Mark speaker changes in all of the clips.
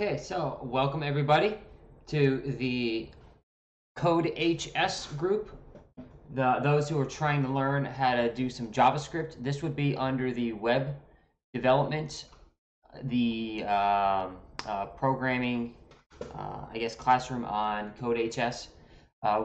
Speaker 1: Okay, so welcome everybody to the CodeHS group. Those who are trying to learn how to do some JavaScript. This would be under the web development, the programming, I guess, classroom on CodeHS.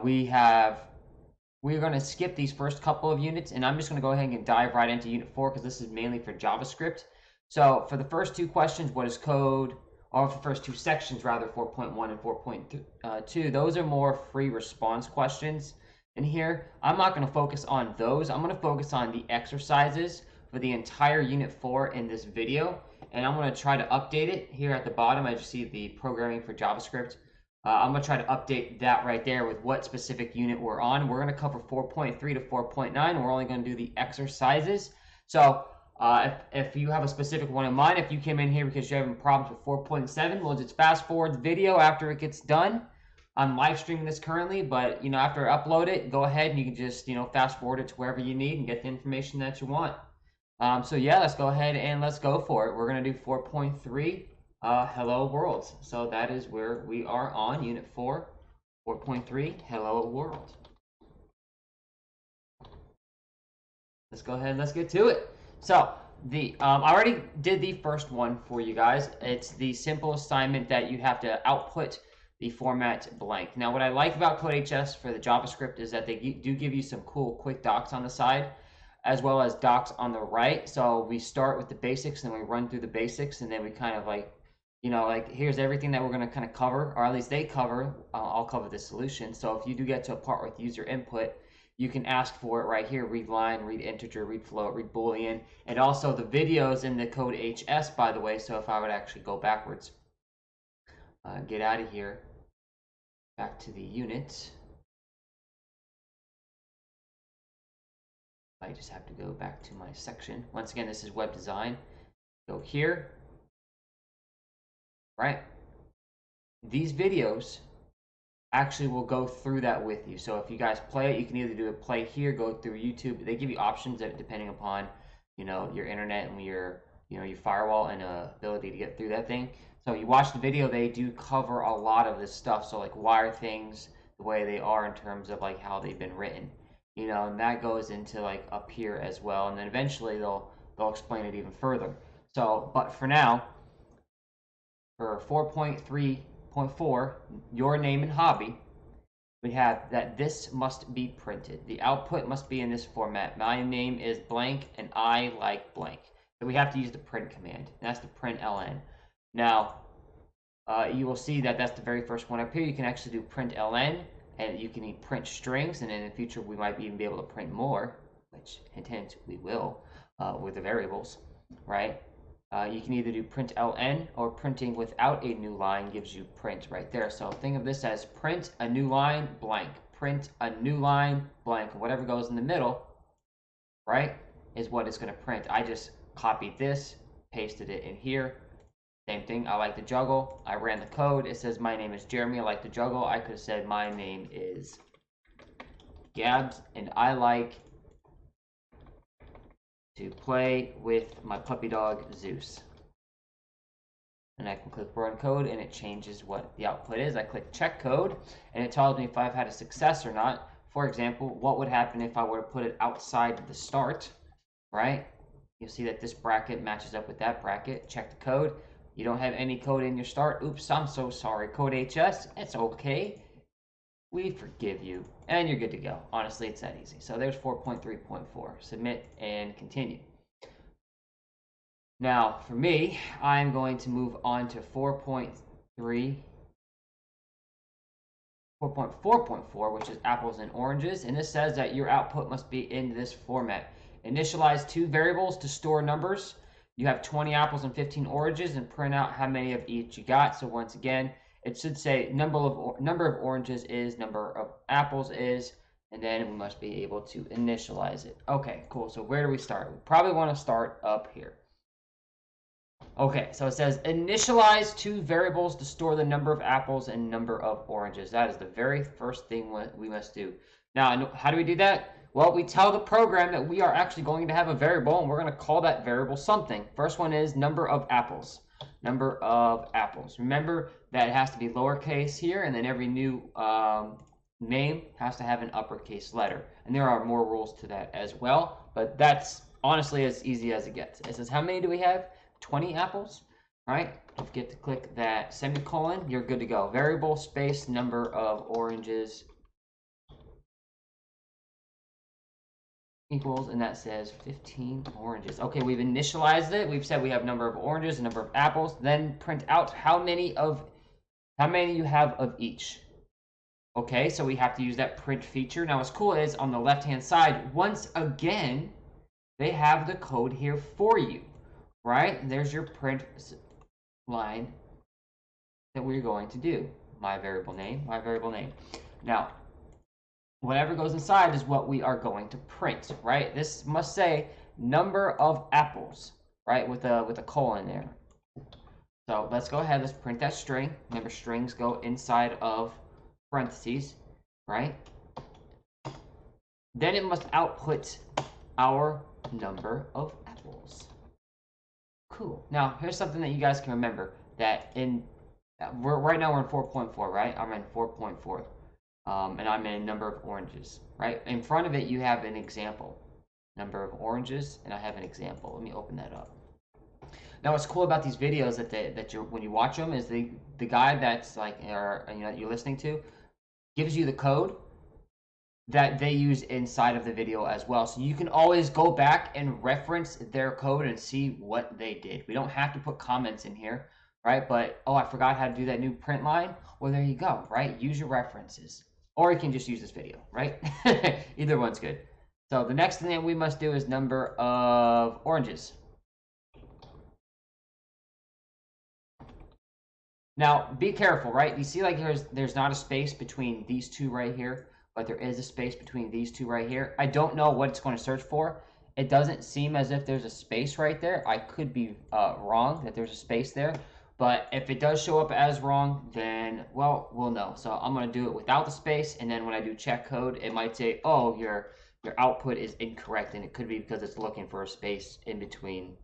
Speaker 1: We're going to skip these first couple of units, and I'm just going to go ahead and dive right into Unit 4 because this is mainly for JavaScript. So for the first two questions, what is code? Or for the first two sections, rather, 4.1 and 4.2, those are more free response questions in here. I'm not going to focus on those. I'm going to focus on the exercises for the entire Unit 4 in this video, and I'm going to try to update it. Here at the bottom, I just see the programming for JavaScript. I'm going to try to update that right there with what specific unit we're on. We're going to cover 4.3 to 4.9. We're only going to do the exercises. So if you have a specific one in mind, if you came in here because you're having problems with 4.7, we'll just fast forward the video after it gets done. I'm live streaming this currently, but after I upload it, go ahead and you can just fast forward it to wherever you need and get the information that you want. So yeah, let's go ahead and let's go for it. We're going to do 4.3. Hello World. So that is where we are on Unit 4, 4.3, Hello World. Let's go ahead and let's get to it. So I already did the first one for you guys. It's the simple assignment that you have to output the format blank. Now, what I like about CodeHS for the JavaScript is that they do give you some cool quick docs on the side, as well as docs on the right. So we start with the basics and we run through the basics, and then we kind of like here's everything that we're going to kind of cover, or at least they cover. I'll cover the solution. So if you do get to a part with user input, you can ask for it right here. Read line, read integer, read float, read boolean, and also the videos in the CodeHS, by the way. So if I would actually go backwards, get out of here, back to the unit. I just have to go back to my section. Once again, this is web design. Go here. Right? These videos actually will go through that with you. So if you guys play it, you can either do a play here, go through YouTube. They give you options that depending upon your internet and your firewall and ability to get through that thing. So you watch the video, they do cover a lot of this stuff. So like why are things the way they are in terms of like how they've been written, and that goes into like up here as well. And then eventually they'll explain it even further. So but for now, for 4.3.4, your name and hobby, we have that this must be printed. The output must be in this format. My name is blank and I like blank. So we have to use the print command. That's the println. Now, you will see that that's the very first one up here. You can actually do println, and you can print strings, and in the future we might even be able to print more, which hint hint we will with the variables, right? You can either do println, or printing without a new line gives you print right there. So think of this as print a new line blank, print a new line blank, and whatever goes in the middle, right, is what it's going to print. I just copied this, pasted it in here. Same thing. I like to juggle. I ran the code. It says my name is Jeremy. I like to juggle. I could have said my name is Gabs and I like to play with my puppy dog Zeus. And I can click run code and it changes what the output is. I click check code and it tells me if I've had a success or not. For example, what would happen if I were to put it outside the start, right? You'll see that this bracket matches up with that bracket. Check the code. You don't have any code in your start. Oops, I'm so sorry. CodeHS, it's okay. We forgive you. And you're good to go. Honestly, it's that easy. So there's 4.3.4. Submit and continue. Now, for me, I'm going to move on to 4.4.4, which is apples and oranges. And this says that your output must be in this format. Initialize two variables to store numbers. You have 20 apples and 15 oranges, and print out how many of each you got. So once again, it should say number of oranges is, number of apples is, and then we must be able to initialize it. Okay, cool. So where do we start? We probably want to start up here. Okay, so it says initialize two variables to store the number of apples and number of oranges. That is the very first thing we must do. Now, how do we do that? Well, we tell the program that we are actually going to have a variable, and we're going to call that variable something. First one is number of apples. number of apples. Remember that it has to be lowercase here, and then every new name has to have an uppercase letter. And there are more rules to that as well, but that's honestly as easy as it gets. It says, how many do we have? 20 apples, right? Don't forget to click that semicolon. You're good to go. Variable space number of oranges equals, and that says 15 oranges. Okay, we've initialized it. We've said we have number of oranges and number of apples. Then print out how many you have of each. Okay, so we have to use that print feature. Now what's cool is on the left-hand side, once again, they have the code here for you, right? There's your print line that we're going to do. My variable name, my variable name. Now, whatever goes inside is what we are going to print, right? This must say number of apples, right? With a colon there. So let's go ahead, let's print that string. Remember, strings go inside of parentheses, right? Then it must output our number of apples. Cool. Now, here's something that you guys can remember, that right now we're in 4.4, right? I'm in 4.4. And I'm in number of oranges, right? In front of it, you have an example. Number of oranges, and I have an example. Let me open that up. Now, what's cool about these videos when you watch them is the guy that's like, you're listening to, gives you the code that they use inside of the video as well. So you can always go back and reference their code and see what they did. We don't have to put comments in here, right? But, oh, I forgot how to do that new print line. Well, there you go, right? Use your references. Or you can just use this video, right? Either one's good. So the next thing that we must do is number of oranges. Now, be careful, right? You see like there's not a space between these two right here, but there is a space between these two right here. I don't know what it's going to search for. It doesn't seem as if there's a space right there. I could be wrong that there's a space there. But if it does show up as wrong, then, well, we'll know. So I'm going to do it without the space, and then when I do check code, it might say, oh, your output is incorrect, and it could be because it's looking for a space in between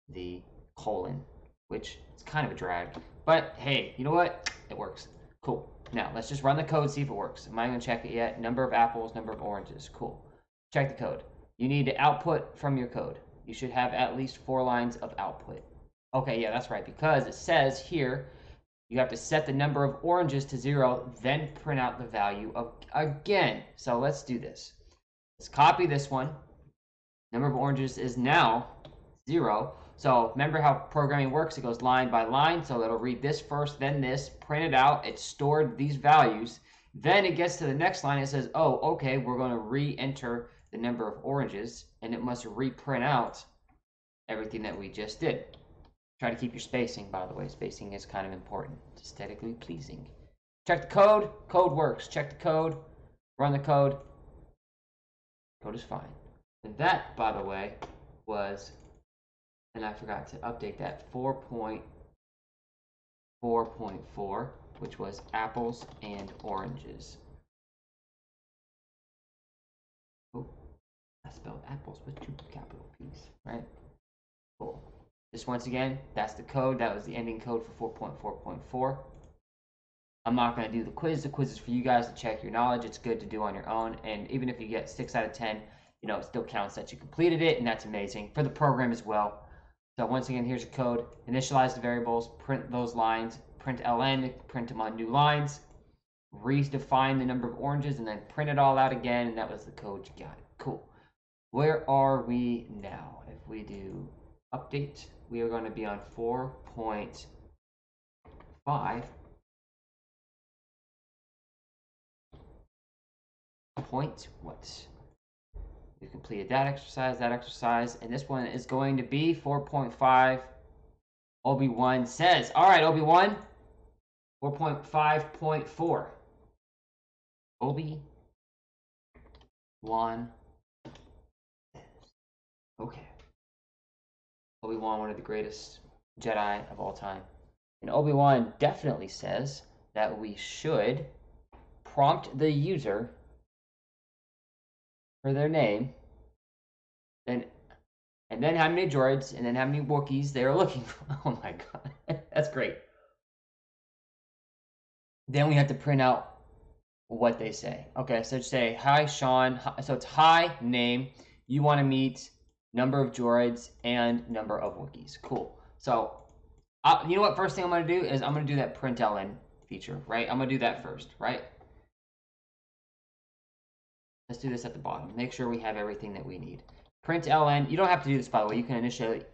Speaker 1: the colon, which is kind of a drag. But hey, you know what? It works. Cool. Now, let's just run the code, see if it works. Am I going to check it yet? Number of apples, number of oranges. Cool. Check the code. You need to output from your code. You should have at least 4 lines of output. Okay, yeah, that's right, because it says here you have to set the number of oranges to 0, then print out the value of again. So let's do this. Let's copy this one. Number of oranges is now 0. So remember how programming works. It goes line by line. So it'll read this first, then this, print it out. It's stored these values. Then it gets to the next line. It says, oh, okay, we're going to re-enter the number of oranges, and it must reprint out everything that we just did. Try to keep your spacing, by the way. Spacing is kind of important. It's aesthetically pleasing. Check the code. Code works. Check the code. Run the code. Code is fine. And that, by the way, was, and I forgot to update that, 4.4.4, which was apples and oranges. Oh, I spelled apples with 2 capital P's, right? Cool. Just once again, that's the code. That was the ending code for 4.4.4. I'm not going to do the quiz. The quiz is for you guys to check your knowledge. It's good to do on your own. And even if you get 6 out of 10, you know, it still counts that you completed it, and that's amazing for the program as well. So once again, here's your code. Initialize the variables, print those lines, print ln, print them on new lines, redefine the number of oranges, and then print it all out again, and that was the code. You got it. Cool. Where are we now? If we do update, we are going to be on 4.5. Point what? We completed that exercise, and this one is going to be 4.5. Obi-Wan says, all right, Obi-Wan, 4.5.4. Obi-Wan says, okay. Obi-Wan, one of the greatest Jedi of all time. And Obi-Wan definitely says that we should prompt the user for their name, then and then how many droids, and then how many Wookiees they are looking for. Oh my god, that's great. Then we have to print out what they say. Okay, so say, hi, Sean. So it's hi, name. You want to meet number of droids and number of Wookiees. Cool. So, you know what? First thing I'm going to do is I'm going to do that Println feature, right? I'm going to do that first, right? Let's do this at the bottom. Make sure we have everything that we need. Println, you don't have to do this, by the way. You can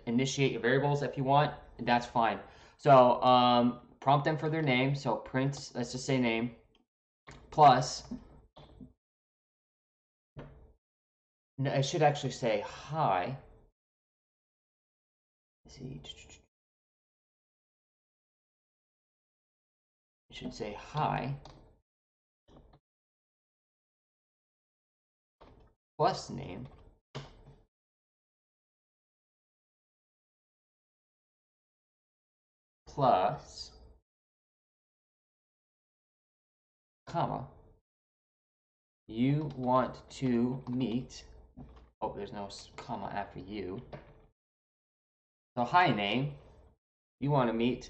Speaker 1: initiate your variables if you want, and that's fine. So prompt them for their name. So print, let's just say name, plus, no, it should actually say hi. Let's see. It should say hi plus name plus comma. You want to meet, oh, there's no comma after you. So hi name, you want to meet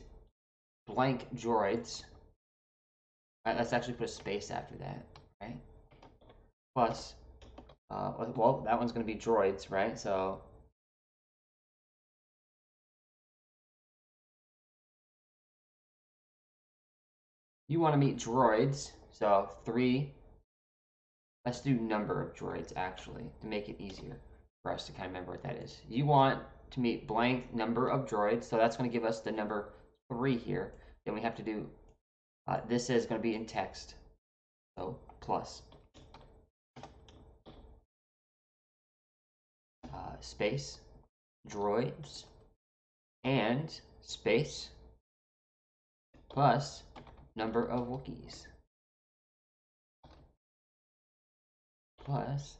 Speaker 1: blank droids. All right, let's actually put a space after that, right? Plus, well, that one's going to be droids, right? So you want to meet droids, so 3. Let's do number of droids, actually, to make it easier for us to kind of remember what that is. You want to meet blank number of droids, so that's going to give us the number 3 here. Then we have to do, this is going to be in text, so plus space droids and space plus number of Wookiees plus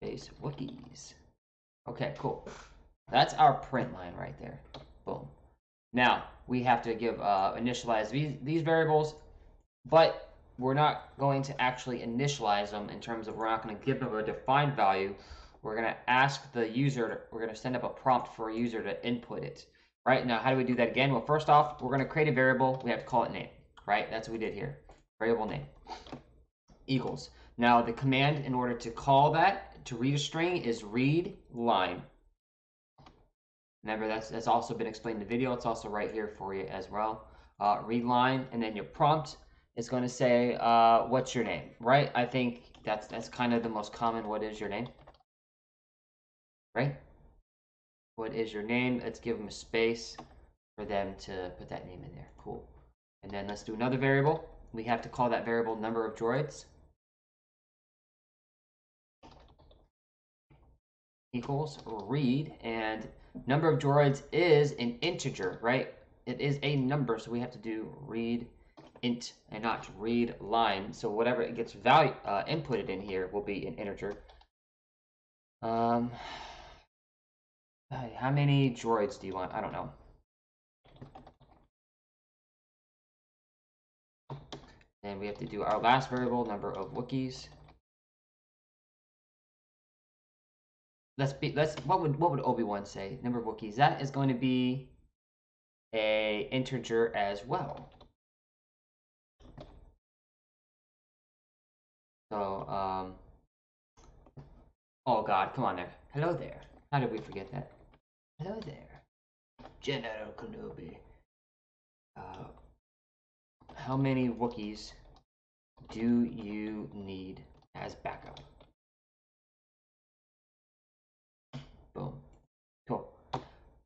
Speaker 1: space Wookiees. Okay, cool. That's our print line right there. Boom. Now we have to give initialize these variables, but we're not going to actually initialize them in terms of, we're not going to give them a defined value. We're going to ask the user, we're going to send up a prompt for a user to input it. Right, now how do we do that again? Well, first off, we're going to create a variable. We have to call it name, right? That's what we did here. Variable name equals. Now the command in order to call that, to read a string, is read line. Remember, that's also been explained in the video. It's also right here for you as well. Read line, and then your prompt is going to say, what's your name, right? I think that's kind of the most common, what is your name, right? What is your name? Let's give them a space for them to put that name in there. Cool. And then let's do another variable. We have to call that variable number of droids equals read, and number of droids is an integer, right? It is a number, so we have to do read int and not read line. So whatever it gets value inputted in here will be an integer. How many droids do you want? I don't know. Then we have to do our last variable, number of Wookiees. What would Obi-Wan say? Number of Wookiees. That is going to be a integer as well. So oh god, come on there. Hello there. How did we forget that? Hello there, General Kenobi. How many Wookiees do you need as backup? Boom. Cool.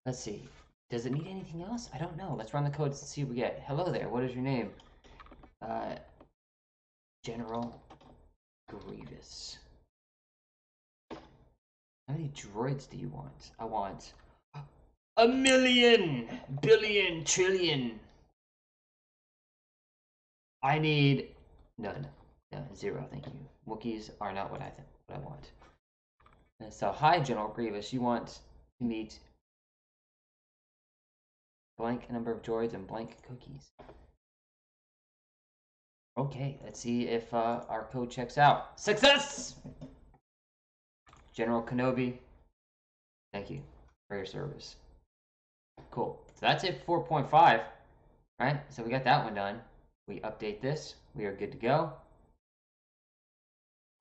Speaker 1: Let's see. Does it need anything else? I don't know. Let's run the code and see what we get. Hello there. What is your name? General Grievous. How many droids do you want? I want 1,000,000, billion, trillion. I need none. No, 0, thank you. Wookiees are not what I want. And so, hi, General Grievous. You want to meet blank number of droids and blank cookies. Okay, let's see if our code checks out. Success! General Kenobi, thank you for your service. Cool. So that's it for 4.5, right? So we got that one done. We update this. We are good to go.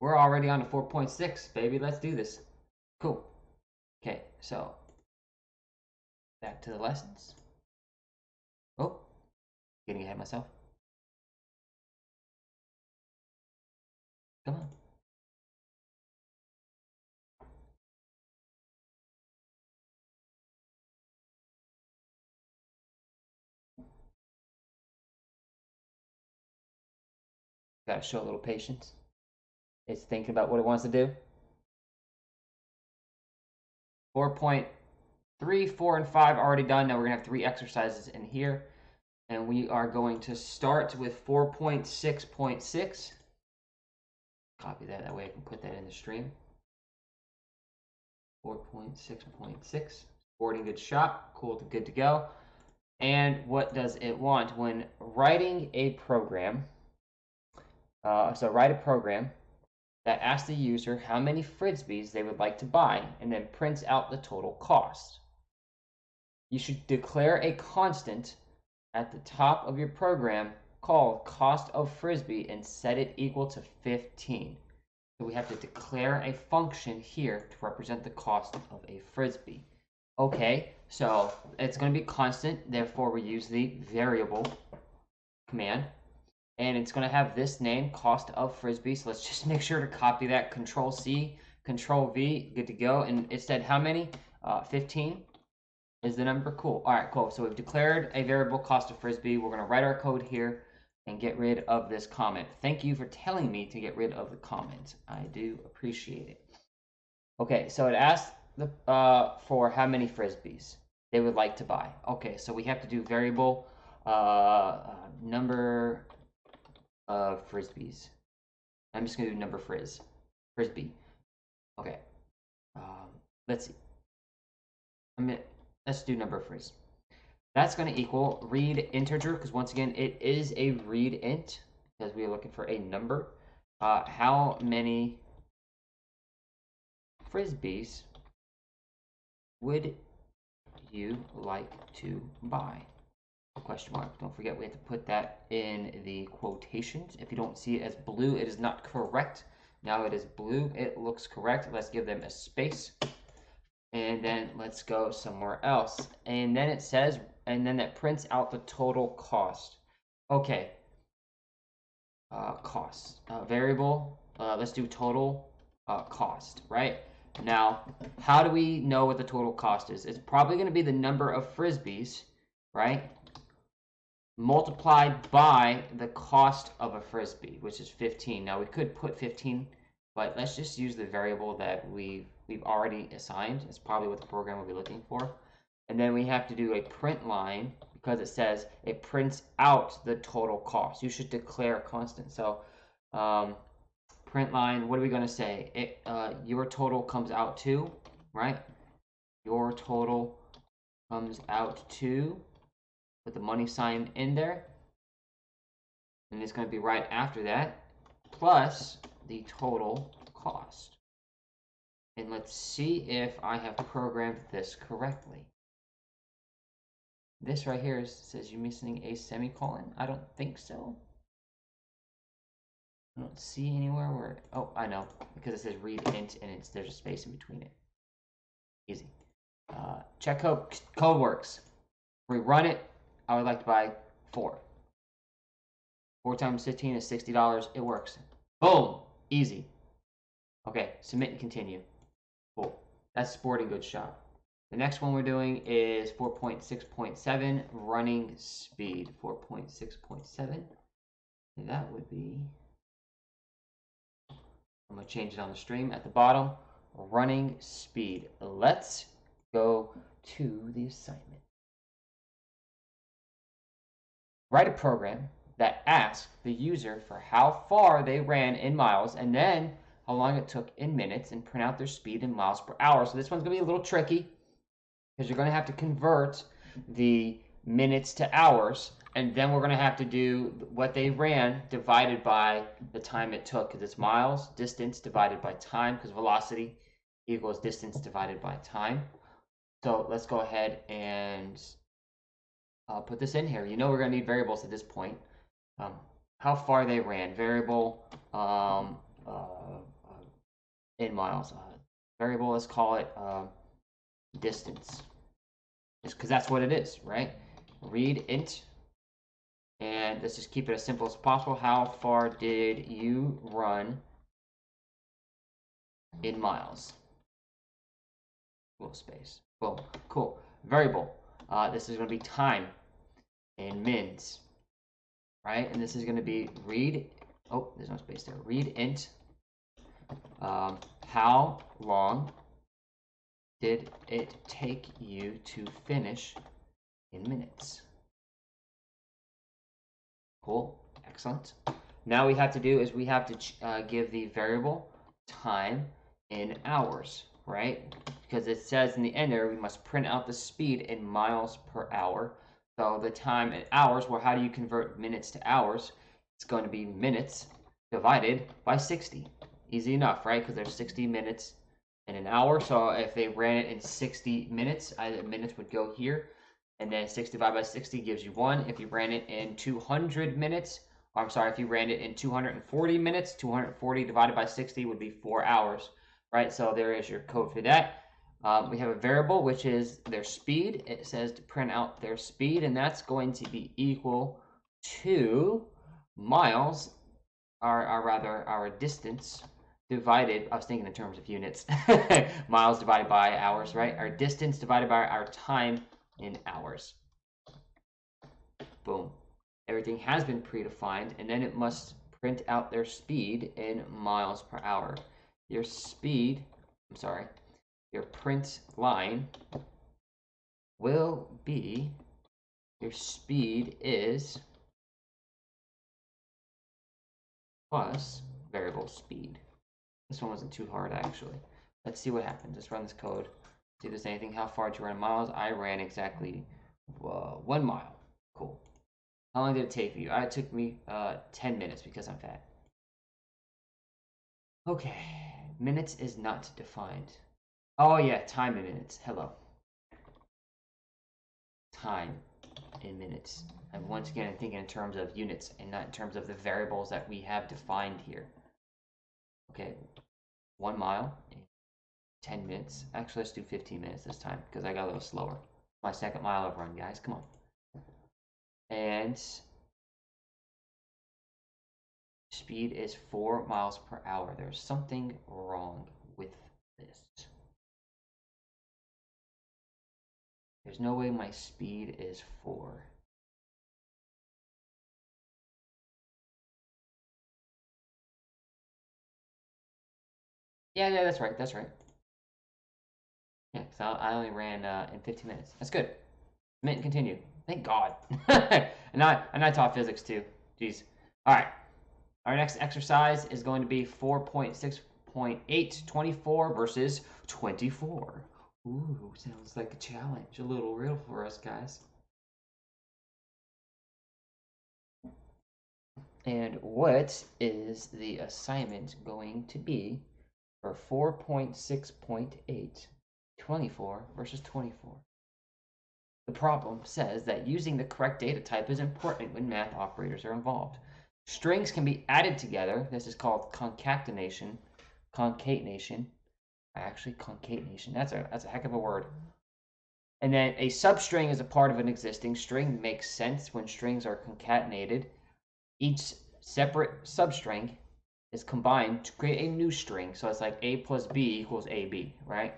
Speaker 1: We're already on to 4.6, baby. Let's do this. Cool. Okay, so back to the lessons. Oh, getting ahead of myself. Come on. Gotta show a little patience. It's thinking about what it wants to do. 4.3, 4, and 5 already done. Now we're gonna have 3 exercises in here. And we are going to start with 4.6.6. Copy that, that way I can put that in the stream. 4.6.6. Sporting good shot. Cool, good to go. And what does it want? When writing a program, so write a program that asks the user how many Frisbees they would like to buy and then prints out the total cost. You should declare a constant at the top of your program called cost of Frisbee and set it equal to 15. So we have to declare a function here to represent the cost of a Frisbee. Okay, so it's going to be constant, therefore we use the variable command. And it's going to have this name, cost of Frisbee. So let's just make sure to copy that. Control C, Control V, good to go. And it said how many? 15 is the number. Cool. All right, cool. So we've declared a variable cost of Frisbee. We're going to write our code here and get rid of this comment. Thank you for telling me to get rid of the comment. I do appreciate it. Okay, so it asks for how many Frisbees they would like to buy. Okay, so we have to do variable number of Frisbees. I'm just gonna do number Frisbee. Okay. Let's see. Let's do number Frizz. That's going to equal read integer, because once again it is a read int because we are looking for a number. How many Frisbees would you like to buy? Question mark. Don't forget we have to put that in the quotations. If you don't see it as blue, it is not correct. Now it is blue. It looks correct. Let's give them a space. And then let's go somewhere else. And then it says, and then that prints out the total cost. Okay. Cost. Variable. Let's do total cost, right? Now, how do we know what the total cost is? It's probably going to be the number of Frisbees, right? Multiplied by the cost of a Frisbee, which is 15. Now we could put 15, but let's just use the variable that we've already assigned. It's probably what the program will be looking for. And then we have to do a print line because it says it prints out the total cost. You should declare a constant. So print line, what are we going to say? Your total comes out to, right? Your total comes out to, put the money sign in there, and it's going to be right after that, plus the total cost. And let's see if I have programmed this correctly. This right here says you're missing a semicolon. I don't think so. I don't see anywhere where, oh, I know, because it says read int and there's a space in between it. Easy. Check code works. We run it. I would like to buy 4. 4 times 15 is $60. It works. Boom. Easy. Okay, submit and continue. Cool. That's sporting goods shop. The next one we're doing is 4.6.7, running speed. 4.6.7. That would be, I'm going to change it on the stream at the bottom. Running speed. Let's go to the assignment. Write a program that asks the user for how far they ran in miles and then how long it took in minutes and print out their speed in miles per hour. So this one's going to be a little tricky because you're going to have to convert the minutes to hours, and then we're going to have to do what they ran divided by the time it took, because it's miles, distance divided by time, because velocity equals distance divided by time. So let's go ahead and put this in here. You know we're going to need variables at this point. How far they ran, variable in miles. Variable, let's call it distance. Just because that's what it is, right? Read int. And let's just keep it as simple as possible. How far did you run in miles? Little space. Boom. Cool. Variable. This is going to be time in mins, right? And this is going to be read. Oh, there's no space there. Read int. How long did it take you to finish in minutes? Cool. Excellent. Now we have to do is we have to give the variable time in hours, right? Because it says in the end there we must print out the speed in miles per hour. So the time in hours, well, how do you convert minutes to hours? It's going to be minutes divided by 60. Easy enough, right? Because there's 60 minutes in an hour. So if they ran it in 60 minutes, minutes would go here. And then 6 divided by 60 gives you 1. If you ran it in 200 minutes, or I'm sorry, if you ran it in 240 minutes, 240 divided by 60 would be 4 hours, right? So there is your code for that. We have a variable, which is their speed. It says to print out their speed, and that's going to be equal to miles, our distance, divided, I was thinking in terms of units, miles divided by hours, right? Our distance divided by our time in hours. Boom. Everything has been predefined, and then it must print out their speed in miles per hour. Your speed, your print line will be, your speed is plus variable speed. This one wasn't too hard, actually. Let's see what happens. Let's run this code. See if there's anything. How far did you run in miles? I ran exactly 1 mile. Cool. How long did it take you? It took me 10 minutes because I'm fat. Okay. Minutes is not defined. Oh, yeah. Time in minutes. Hello. Time in minutes. And once again, I'm thinking in terms of units and not in terms of the variables that we have defined here. Okay. 1 mile in 10 minutes. Actually, let's do 15 minutes this time because I got a little slower. My second mile I've run, guys. Come on. And speed is 4 miles per hour. There's something wrong with this. There's no way my speed is 4. Yeah, that's right. That's right. Yeah, because I only ran in 15 minutes. That's good. Mint and continue. Thank God. and I taught physics too. Jeez. All right. Our next exercise is going to be 4.6.8, 24 versus 24. Ooh, sounds like a challenge. A little real for us, guys. And what is the assignment going to be for 4.6.8, 24 versus 24? The problem says that using the correct data type is important when math operators are involved. Strings can be added together. This is called concatenation. Actually, concatenation. That's a heck of a word. And then a substring is a part of an existing string. Makes sense when strings are concatenated. Each separate substring is combined to create a new string. So it's like A plus B equals AB, right?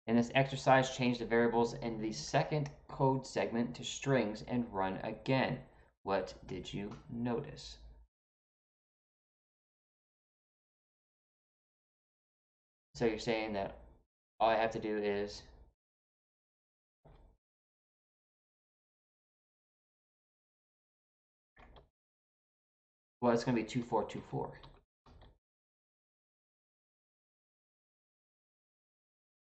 Speaker 1: In this exercise, change the variables in the second code segment to strings and run again. What did you notice? So you're saying that all I have to do is well, it's going to be 2424.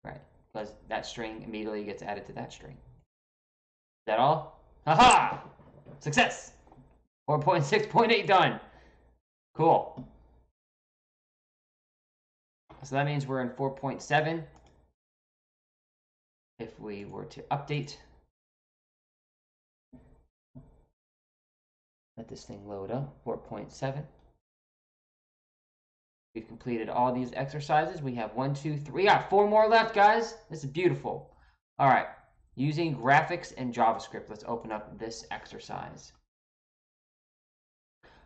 Speaker 1: Right, because that string immediately gets added to that string. Is that all? Haha! Success! 4.6.8 done. Cool. So that means we're in 4.7. if we were to update, let this thing load up, 4.7. We've completed all these exercises. We have 1, 2, 3. We got 4 more left, guys. This is beautiful. All right. Using graphics and JavaScript. Let's open up this exercise.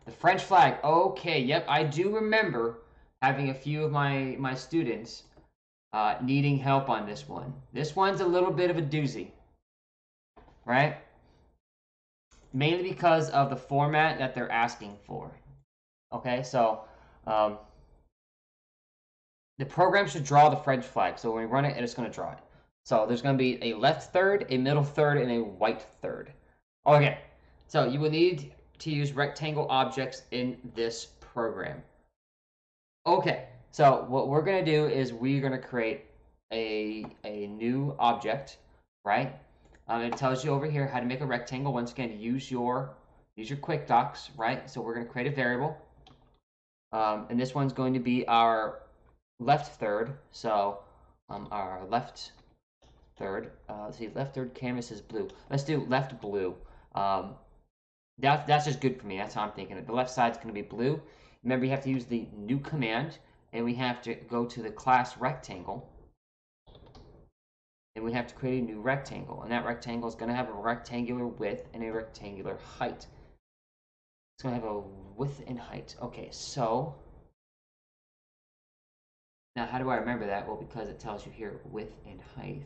Speaker 1: The French flag. Okay, yep. I do remember having a few of my students needing help on this one. This one's a little bit of a doozy, right? Mainly because of the format that they're asking for. Okay, so the program should draw the French flag. So when we run it, it's going to draw it. So there's going to be a left third, a middle third, and a right third. Okay, so you will need to use rectangle objects in this program. Okay, so what we're going to do is we're going to create a new object, right? It tells you over here how to make a rectangle. Once again, use your quick docs, right? So we're going to create a variable. And this one's going to be our left third. So our left third, let's see, left third canvas is blue. Let's do left blue. That's just good for me. That's how I'm thinking it. The left side's going to be blue. Remember, you have to use the new command, and we have to go to the class rectangle, and we have to create a new rectangle. And that rectangle is going to have a rectangular width and a rectangular height. It's going to have a width and height. Okay, so now how do I remember that? Well, because it tells you here width and height.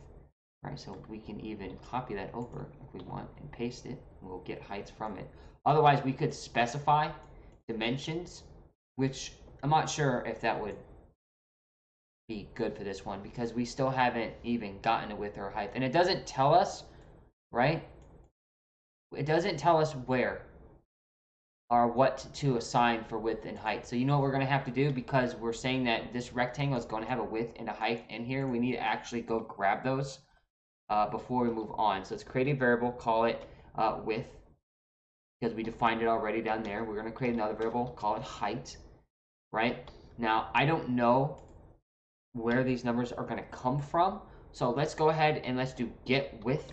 Speaker 1: All right, so we can even copy that over if we want and paste it. We'll get heights from it. Otherwise, we could specify dimensions, which I'm not sure if that would be good for this one because we still haven't even gotten a width or height. And it doesn't tell us, right? It doesn't tell us where or what to assign for width and height. So you know what we're going to have to do, because we're saying that this rectangle is going to have a width and a height in here. We need to actually go grab those before we move on. So let's create a variable, call it width, because we defined it already down there. We're going to create another variable, call it height, right? Now, I don't know where these numbers are going to come from. So let's go ahead and let's do get width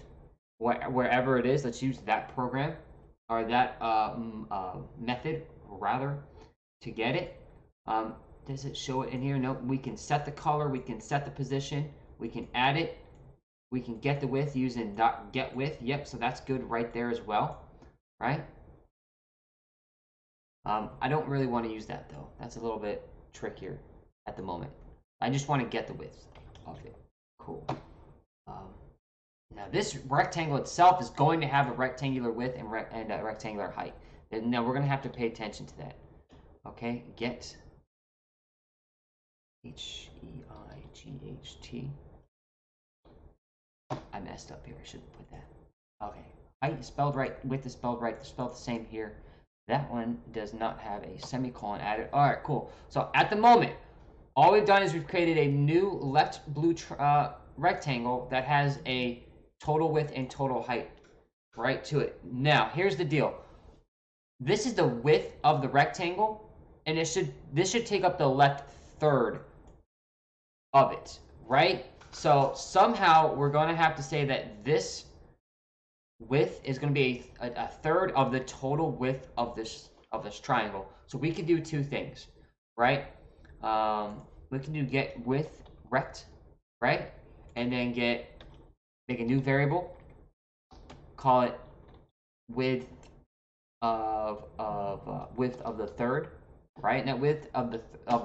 Speaker 1: wherever it is. Let's use that program or that method rather to get it. Does it show it in here? No, we can set the color, we can set the position, we can add it, we can get the width using .getWidth. Yep, so that's good right there as well, right? I don't really want to use that though. That's a little bit trickier at the moment. I just want to get the width of it. Cool. Now this rectangle itself is going to have a rectangular width and a rectangular height. And now we're going to have to pay attention to that. Okay, get H-E-I-G-H-T. I messed up here. I shouldn't put that. Okay, height is spelled right, width is spelled right. They're spelled the same here. That one does not have a semicolon added. All right, cool. So at the moment, all we've done is we've created a new left blue rectangle that has a total width and total height right to it. Now, here's the deal. This is the width of the rectangle, and this should take up the left third of it, right? So somehow we're going to have to say that this width is going to be a third of the total width of this triangle. So we can do two things, right? We can do get width rect, right? And then make a new variable, call it width of the third, right? And that width of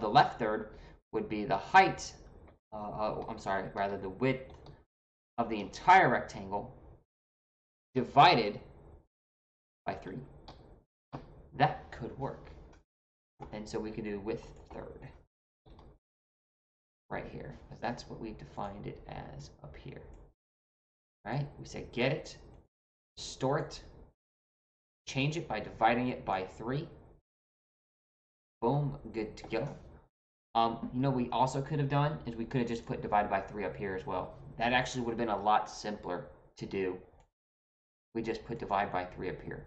Speaker 1: the left third would be the height. The width of the entire rectangle divided by 3. That could work. And so we could do width third right here, because that's what we've defined it as up here. Right? We say get it, store it, change it by dividing it by 3. Boom, good to go. You know what we also could have done is we could have just put divided by 3 up here as well. That actually would have been a lot simpler to do. We just put divide by 3 up here.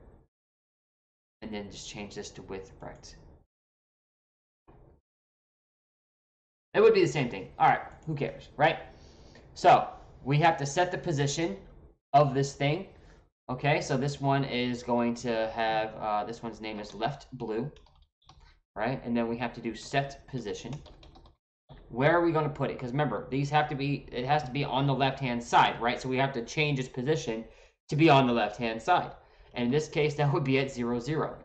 Speaker 1: And then just change this to width rect. It would be the same thing. All right, who cares, right? So we have to set the position of this thing. Okay, so this one is going to have, this one's name is left blue, right? And then we have to do set position. Where are we going to put it? Because remember, these have to be, it has to be on the left-hand side, right? So we have to change its position to be on the left-hand side. And in this case, that would be at 0, 0.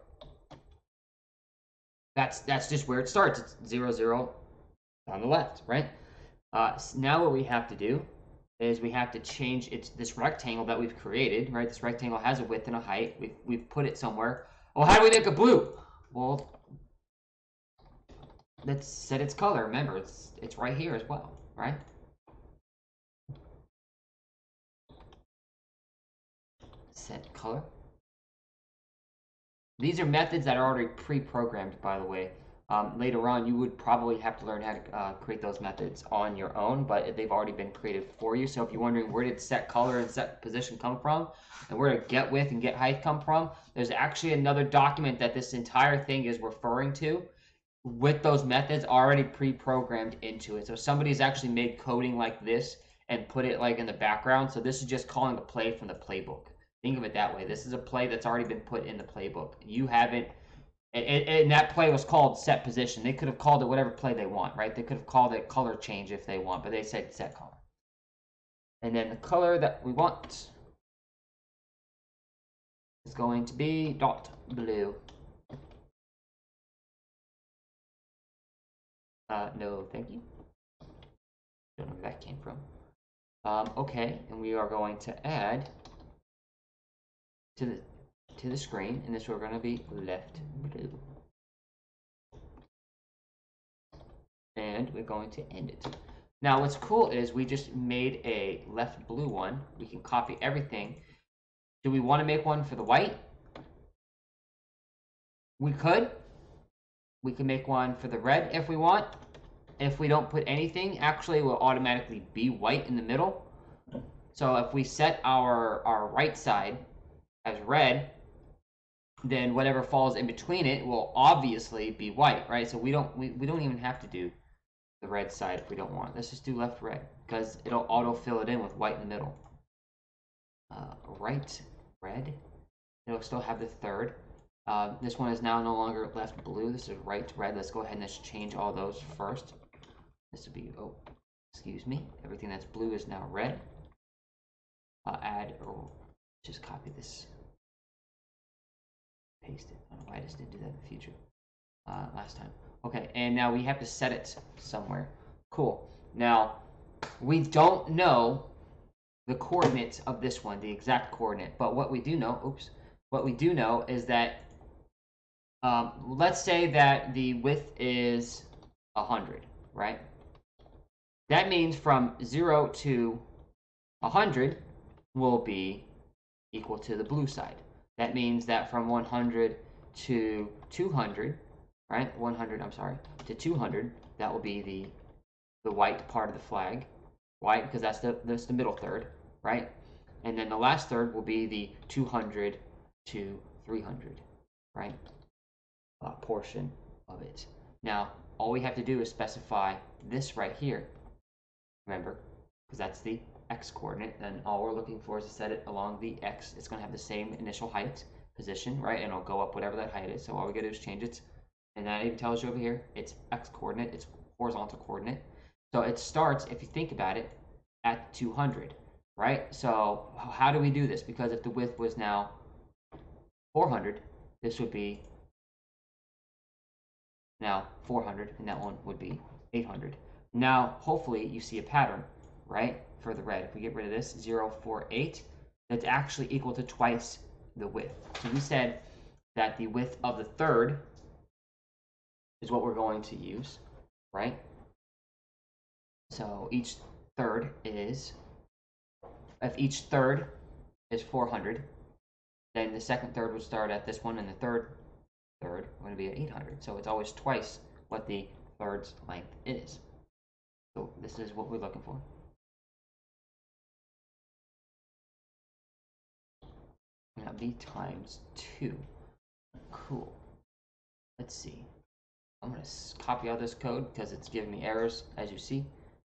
Speaker 1: That's just where it starts. It's 0, 0 on the left, right? So now what we have to do is we have to change this rectangle that we've created, right? This rectangle has a width and a height. We've put it somewhere. Well, how do we make it blue? Well, let's set its color. Remember, it's right here as well, right? Set color. These are methods that are already pre-programmed, by the way. Later on, you would probably have to learn how to create those methods on your own, but they've already been created for you. So if you're wondering where did set color and set position come from, and where did get width and get height come from, there's actually another document that this entire thing is referring to with those methods already pre-programmed into it. So somebody's actually made coding like this and put it like in the background. So this is just calling a play from the playbook. Think of it that way. This is a play that's already been put in the playbook. You haven't, and that play was called set position. They could have called it whatever play they want, right? They could have called it color change if they want, but they said set color. And then the color that we want is going to be dot blue. No, thank you. Don't know where that came from. Okay, and we are going to add to the screen, and this we're going to be left blue. And we're going to end it. Now, what's cool is we just made a left blue one. We can copy everything. Do we want to make one for the white? We could. We can make one for the red if we want. If we don't put anything, actually it will automatically be white in the middle. So if we set our right side as red, then whatever falls in between it will obviously be white, right? So we don't even have to do the red side if we don't want. Let's just do left red, because it'll auto fill it in with white in the middle. Right red, it'll still have the third. This one is now no longer left blue. This is right red. Let's go ahead and let's change all those first. This would be, oh, excuse me. Everything that's blue is now red. Just copy this. Paste it. I don't know why I just didn't do that in the future. Last time. Okay, and now we have to set it somewhere. Cool. Now, we don't know the coordinates of this one, the exact coordinate, but what we do know, what we do know is that, let's say that the width is 100, right? That means from 0 to 100 will be equal to the blue side. That means that from 100 to 200, right? 100, I'm sorry, to 200, that will be the white part of the flag, white, because that's the middle third, right? And then the last third will be the 200 to 300, right? Portion of it. Now, all we have to do is specify this right here. Remember, because that's the x coordinate, then all we're looking for is to set it along the x. It's going to have the same initial height position, right? And it'll go up whatever that height is. So all we got to do is change it. And that even tells you over here, it's x coordinate, it's horizontal coordinate. So it starts, if you think about it, at 200, right? So how do we do this? Because if the width was now 400, this would be now 400, and that one would be 800. Now, hopefully, you see a pattern, right, for the red. If we get rid of this, 0, 4, 8, that's actually equal to twice the width. So we said that the width of the third is what we're going to use, right? So each third is, if each third is 400, then the second third would start at this one, and the third would be at 800. So it's always twice what the third's length is. So this is what we're looking for. Now b times 2. Cool. Let's see. I'm going to copy all this code because it's giving me errors, as you see.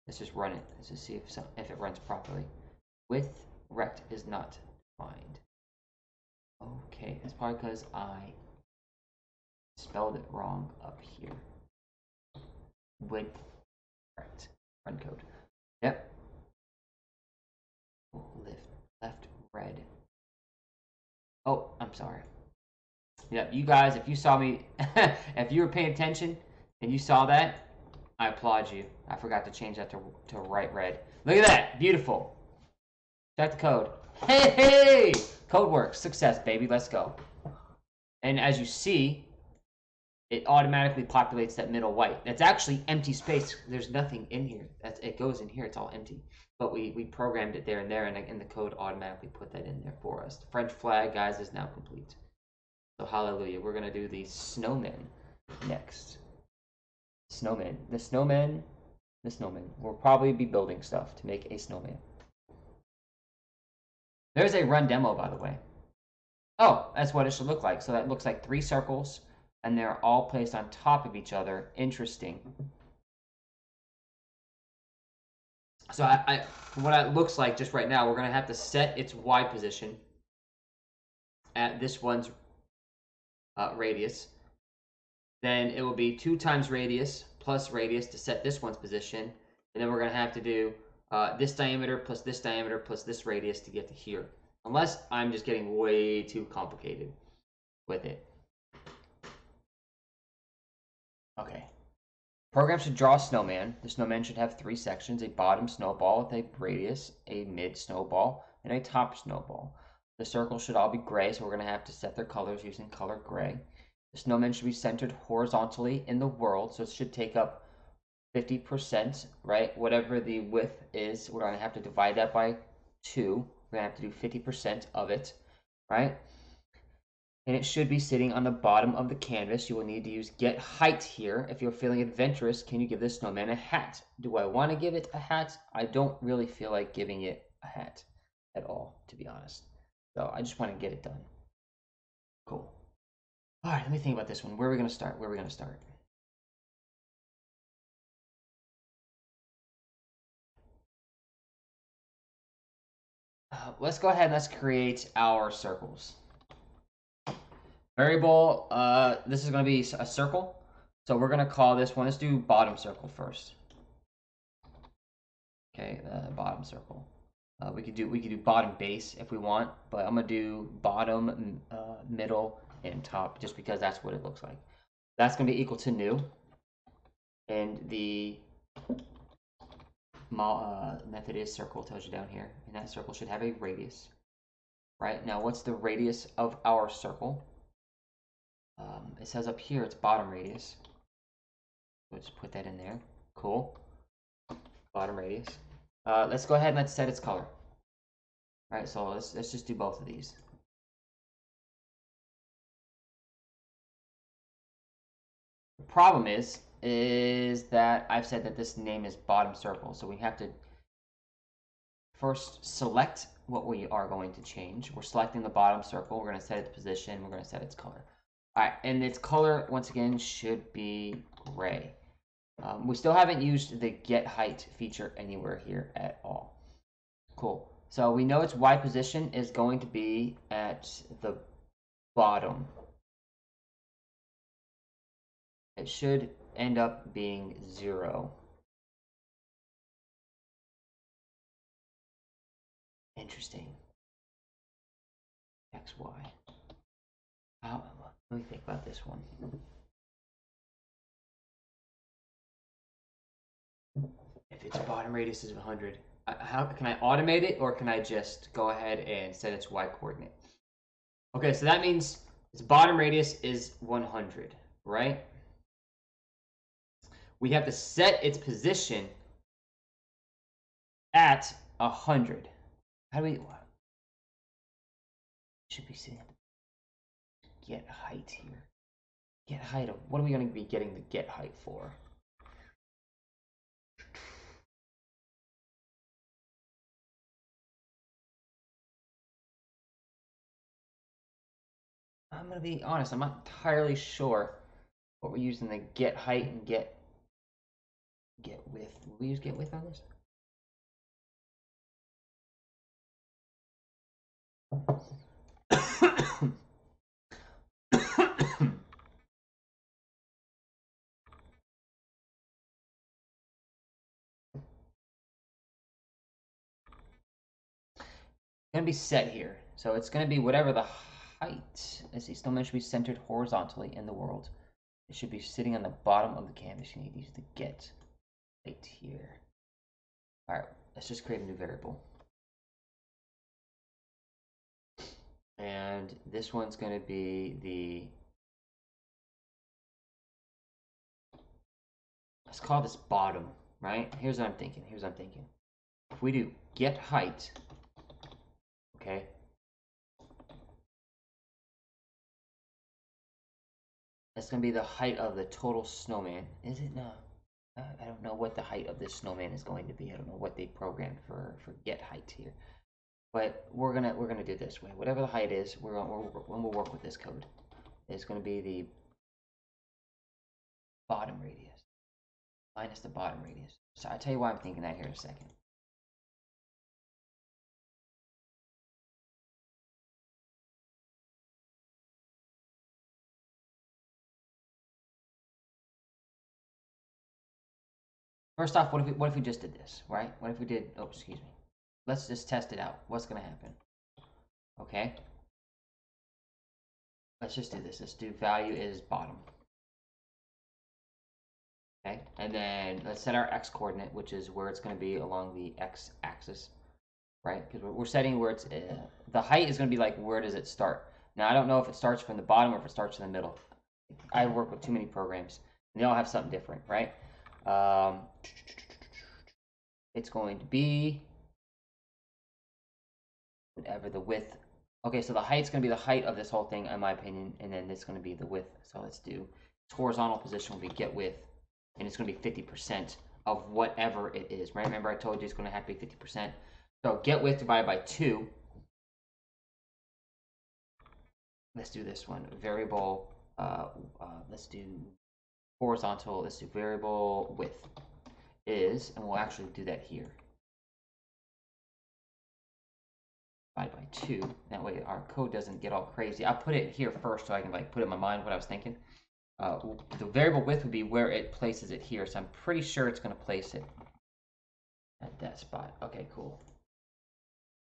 Speaker 1: Let's just run it. Let's just see if it runs properly. Width rect is not defined. Okay, that's probably because I spelled it wrong up here. Width rect. Run code. Yep. Left red. Oh, I'm sorry. Yep, you guys, if you saw me, if you were paying attention and you saw that, I applaud you. I forgot to change that to right red. Look at that. Beautiful. Check the code. Hey! Code works. Success, baby. Let's go. And as you see, it automatically populates that middle white. That's actually empty space. There's nothing in here. It goes in here. It's all empty. But we programmed it there, and the code automatically put that in there for us. The French flag, guys, is now complete. So hallelujah. We're going to do the snowman next. Snowman. The snowman. We'll probably be building stuff to make a snowman. There's a run demo, by the way. Oh, that's what it should look like. So that looks like 3 circles, and they're all placed on top of each other. Interesting. So what it looks like just right now, we're going to have to set its Y position at this one's radius. Then it will be 2 times radius plus radius to set this one's position. And then we're going to have to do this diameter plus this radius to get to here. Unless I'm just getting way too complicated with it. Okay. Program should draw a snowman. The snowman should have 3 sections: a bottom snowball with a radius, a mid snowball, and a top snowball. The circles should all be gray, so we're going to have to set their colors using color gray. The snowman should be centered horizontally in the world, so it should take up 50%, right? Whatever the width is, we're going to have to divide that by 2. We're going to have to do 50% of it, right? And it should be sitting on the bottom of the canvas. You will need to use get height here. If you're feeling adventurous, can you give this snowman a hat? Do I want to give it a hat? I don't really feel like giving it a hat at all, to be honest. So I just want to get it done. Cool. All right, let me think about this one. Where are we going to start? Let's go ahead and let's create our circles. Variable, this is going to be a circle. So we're going to call this one, let's do bottom circle first. Okay, bottom circle. We could do bottom base if we want, but I'm going to do bottom, middle, and top just because that's what it looks like. That's going to be equal to new. And the method is circle, tells you down here. And that circle should have a radius. Right, now what's the radius of our circle? It says up here it's bottom radius. Let's put that in there. Cool. Bottom radius. Let's go ahead and let's set its color. All right, so let's just do both of these. The problem is that I've said that this name is bottom circle, so we have to first select what we are going to change. We're selecting the bottom circle. We're going to set its position. We're going to set its color. All right, and its color, once again, should be gray. We still haven't used the get height feature anywhere here at all. Cool. So we know its Y position is going to be at the bottom. It should end up being 0. Interesting. X, Y. Let me think about this one. If its bottom radius is 100, how can I automate it, or can I just go ahead and set its Y coordinate? Okay, so that means its bottom radius is 100, right? We have to set its position at 100. How do we? Should be sitting at the get height here. Get height of what are we going to be getting the get height for? I'm going to be honest, I'm not entirely sure what we're using the get height and get width. Will we use get width on this? Going to be set here. So it's going to be whatever the height. Let's see, Snowman should be centered horizontally in the world. It should be sitting on the bottom of the canvas. You need to use the get height here. All right, let's just create a new variable. And this one's going to be the, let's call this bottom, right? Here's what I'm thinking. If we do get height, okay, that's going to be the height of the total snowman. Is it? No. I don't know what the height of this snowman is going to be. I don't know what they programmed for get height here. But we're gonna do it this way. Whatever the height is, we'll work with this code. It's going to be the bottom radius minus the bottom radius. So I'll tell you why I'm thinking that here in a second. First off, what if we just did this, right? What if we did, oh, excuse me. Let's just test it out. What's going to happen? Okay. Let's just do this. Let's do value is bottom. Okay. And then let's set our x coordinate, which is where it's going to be along the x axis, right? Because we're setting where it's, the height is going to be like, where does it start? Now, I don't know if it starts from the bottom or if it starts in the middle. I work with too many programs. And they all have something different, right? It's going to be whatever the width. Okay, so the height's going to be the height of this whole thing, in my opinion, and then it's going to be the width. So let's do its horizontal position will be get width, and it's going to be 50% of whatever it is, right? Remember I told you it's going to have to be 50%. So get width divided by 2. Let's do this one. Variable, let's do horizontal, let's do variable width is, and we'll actually do that here. Divided by 2. That way our code doesn't get all crazy. I'll put it here first so I can like put it in my mind what I was thinking. The variable width would be where it places it here, so I'm pretty sure it's going to place it at that spot. Okay, cool.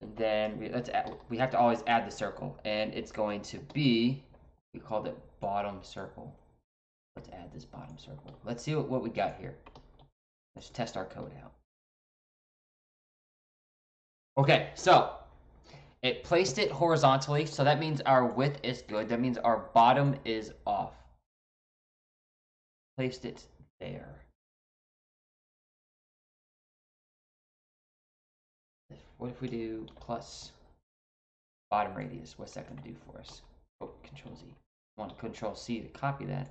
Speaker 1: And then we have to always add the circle, and it's going to be, we called it bottom circle. Let's add this bottom circle. Let's see what we got here. Let's test our code out. Okay, so it placed it horizontally, so that means our width is good. That means our bottom is off. Placed it there. What if we do plus bottom radius? What's that going to do for us? Oh, Control Z. I want Control C to copy that.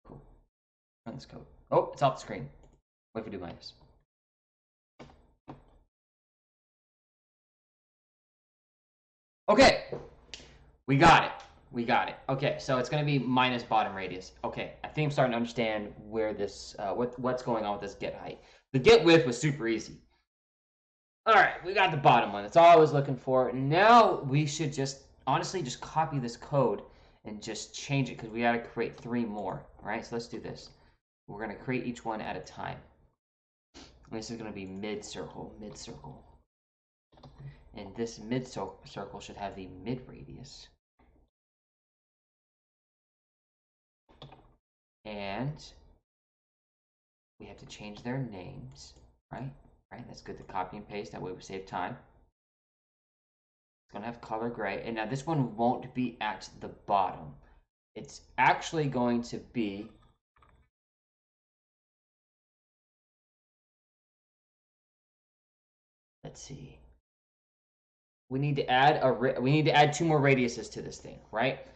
Speaker 1: Cool. Run this code. Oh, it's off the screen. What if we do minus? Okay, we got it. We got it. Okay, so it's going to be minus bottom radius. Okay, I think I'm starting to understand where this, what's going on with this get height. The get width was super easy. All right, we got the bottom one. That's all I was looking for. Now we should just, honestly, just copy this code and just change it because we got to create 3 more, right? So let's do this. We're going to create each one at a time. This is going to be mid-circle, mid-circle. And this mid-circle should have the mid-radius. And we have to change their names, right? Right, that's good to copy and paste. That way we save time. It's going to have color gray. And now this one won't be at the bottom. It's actually going to be, let's see. We need to add 2 more radiuses to this thing, right?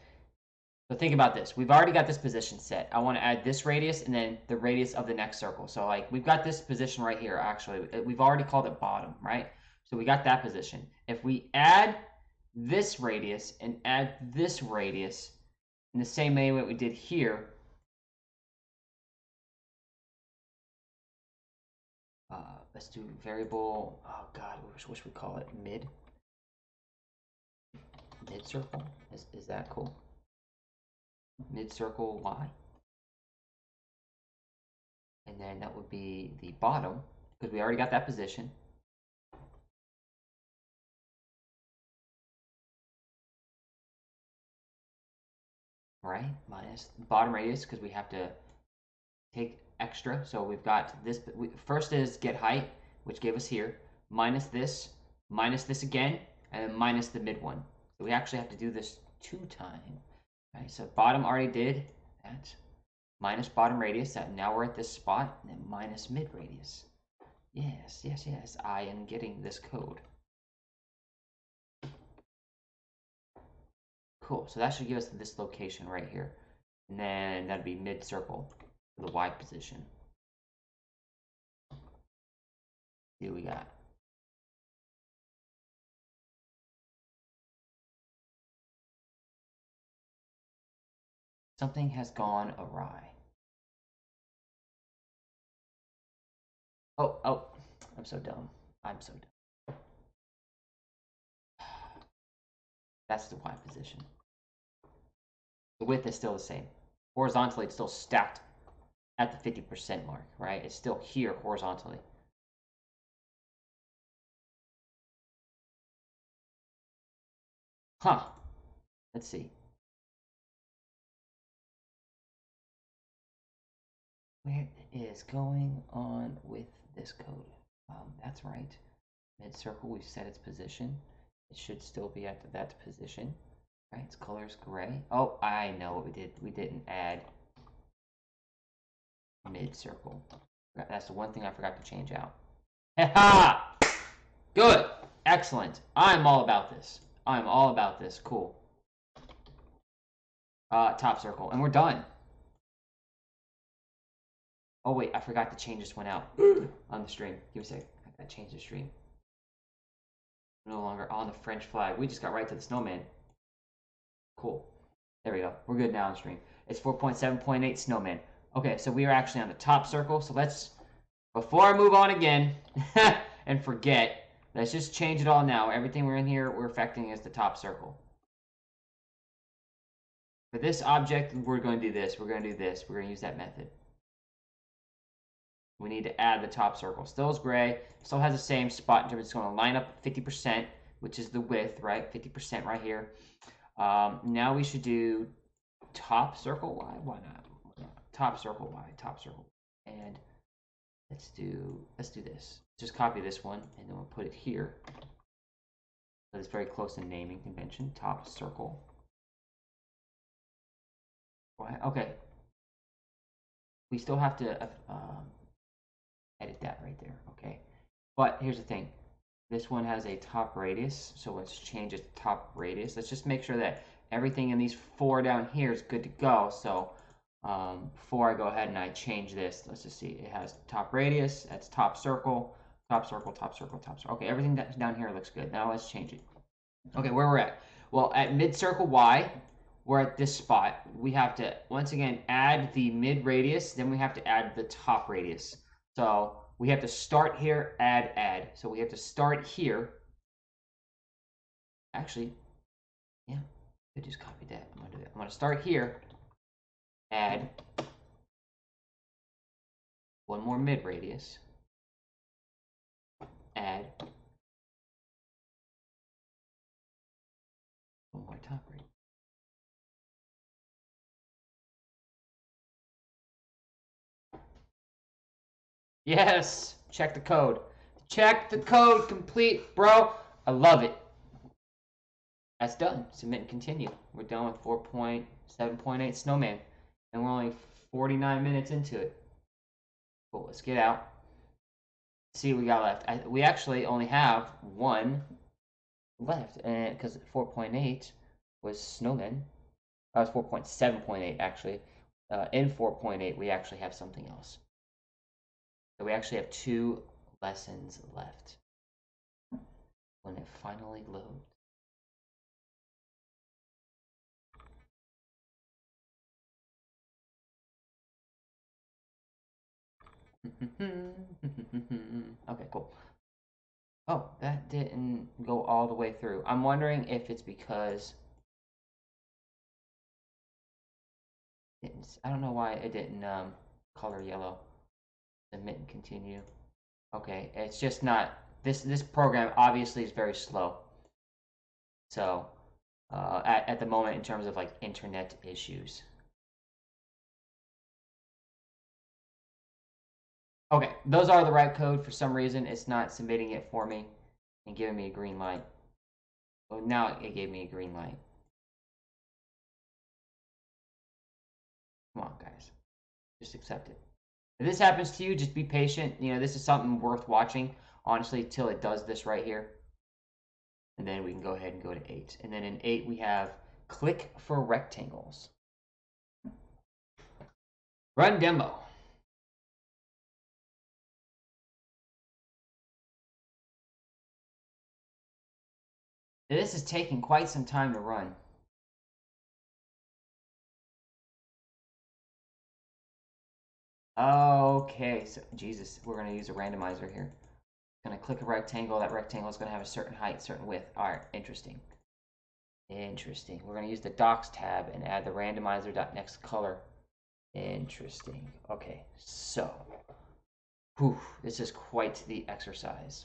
Speaker 1: So think about this. We've already got this position set. I want to add this radius and then the radius of the next circle. So like we've got this position right here, actually. We've already called it bottom, right? So we got that position. If we add this radius and add this radius in the same way that we did here, let's do variable. Oh God, wish we call it mid circle. Is that cool? Mid circle y, and then that would be the bottom because we already got that position. Right, minus bottom radius because we have to take extra. So we've got this. First is get height, which gave us here, minus this again, and then minus the mid one. So we actually have to do this 2 times. Right, so bottom already did that. Minus bottom radius, that now we're at this spot, and then minus mid radius. Yes, yes, yes, I am getting this code. Cool, so that should give us this location right here. And then that'd be mid circle for the Y position. See what we got. Something has gone awry. Oh, I'm so dumb. I'm so dumb. That's the Y position. The width is still the same. Horizontally, it's still stacked at the 50% mark, right? It's still here horizontally. Huh. Let's see. What is going on with this code? That's right. Mid circle, we've set its position. It should still be at that position. Right, its color is gray. Oh, I know what we did. We didn't add mid circle. That's the one thing I forgot to change out. Ha! Good. Excellent. I'm all about this. I'm all about this. Cool. Top circle. And we're done. Oh, wait. I forgot to change this one out on the stream. Give me a sec. I gotta change the stream. No longer on the French flag. We just got right to the snowman. Cool. There we go. We're good now on stream. It's 4.7.8 snowman. Okay, so we are actually on the top circle. So let's, before I move on again and forget, let's just change it all now. Everything we're in here, we're affecting is the top circle. For this object, we're going to do this. We're going to do this. We're going to use that method. We need to add the top circle. Still is gray. Still has the same spot in terms of it's going to line up 50%, which is the width, right? 50% right here. Now we should do top circle Y. Why not? Top circle Y. Top circle. And let's do this. Just copy this one, and then we'll put it here. So it's very close in naming convention. Top circle. Okay. We still have to edit that right there. Okay. But here's the thing. This one has a top radius, so let's change its top radius. Let's just make sure that everything in these 4 down here is good to go. So before I go ahead and I change this, let's just see. It has top radius. That's top circle, top circle, top circle, top circle. Okay, everything that's down here looks good. Now let's change it. Okay, where we're at? Well, at mid circle Y, we're at this spot. We have to, once again, add the mid radius. Then we have to add the top radius. So we have to start here, add. So we have to start here. Actually, yeah, I just copied that. I'm going to do that. I'm going to start here, add one more mid radius, add one more top radius. Yes, check the code. Check the code complete, bro. I love it. That's done. Submit and continue. We're done with 4.7.8 Snowman. And we're only 49 minutes into it. Cool, let's get out. See what we got left. We actually only have one left. And because 4.8 was Snowman. That was 4.7.8 actually. In 4.8, we actually have something else. So we actually have 2 lessons left. When it finally loads. Okay, cool. Oh, that didn't go all the way through. I'm wondering if it's because I don't know why it didn't color yellow. Submit and continue. Okay, it's just not this program obviously is very slow. So at the moment in terms of like internet issues. Okay, those are the right code. For some reason, it's not submitting it for me and giving me a green light. Oh, now it gave me a green light. Come on, guys. Just accept it. If this happens to you, just be patient. You know, this is something worth watching, honestly, till it does this right here. And then we can go ahead and go to 8. And then in 8, we have click for rectangles. Run demo. This is taking quite some time to run. Okay, so Jesus, we're going to use a randomizer here. Going to click a rectangle. That rectangle is going to have a certain height, certain width. All right, interesting. Interesting. We're going to use the docs tab and add the randomizer.nextColor. Interesting. Okay, so this is quite the exercise.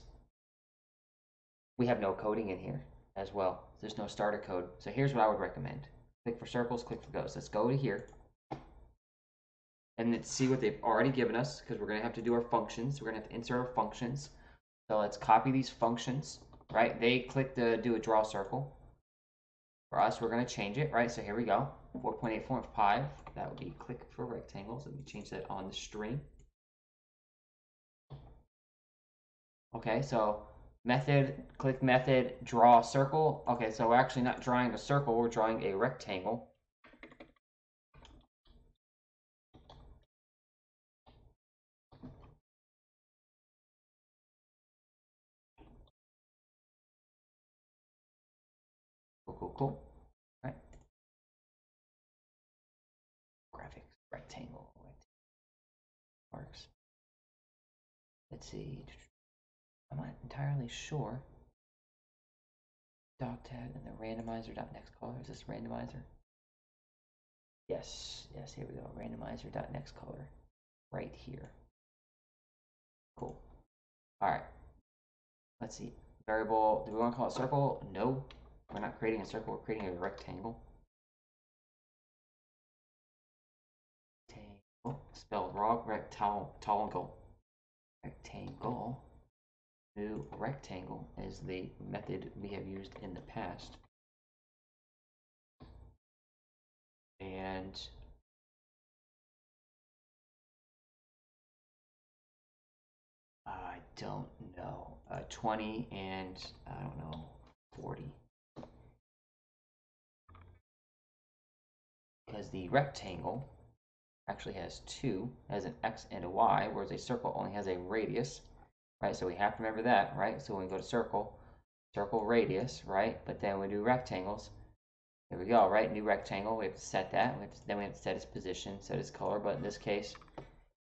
Speaker 1: We have no coding in here as well. There's no starter code. So here's what I would recommend. Click for circles, click for ghosts. Let's go to here. And let's see what they've already given us, because we're going to have to do our functions. We're going to have to insert our functions. So let's copy these functions, right? They click to do a draw circle. For us, we're going to change it, right? So here we go. 4.845. That would be click for rectangles. Let me change that on the string. Okay, so method, click method, draw circle. Okay, so we're actually not drawing a circle, we're drawing a rectangle. Cool. Right. Graphics, rectangle. Works. Let's see. I'm not entirely sure. Doc tag and the randomizer.nextColor. Is this randomizer? Yes, here we go. Randomizer.nextColor. Right here. Cool. Alright. Let's see. Variable, do we want to call it circle? No. We're not creating a circle, we're creating a rectangle. Spelled wrong. Rectangle. Rectangle. New rectangle is the method we have used in the past. And I don't know. 20 and I don't know, 40. Because the rectangle actually has two, has an X and a Y, whereas a circle only has a radius, right? So we have to remember that, right? So when we go to circle radius, right? But then we do rectangles. There we go, right? New rectangle. We have to set that. Then we have to set its position, set its color. But in this case,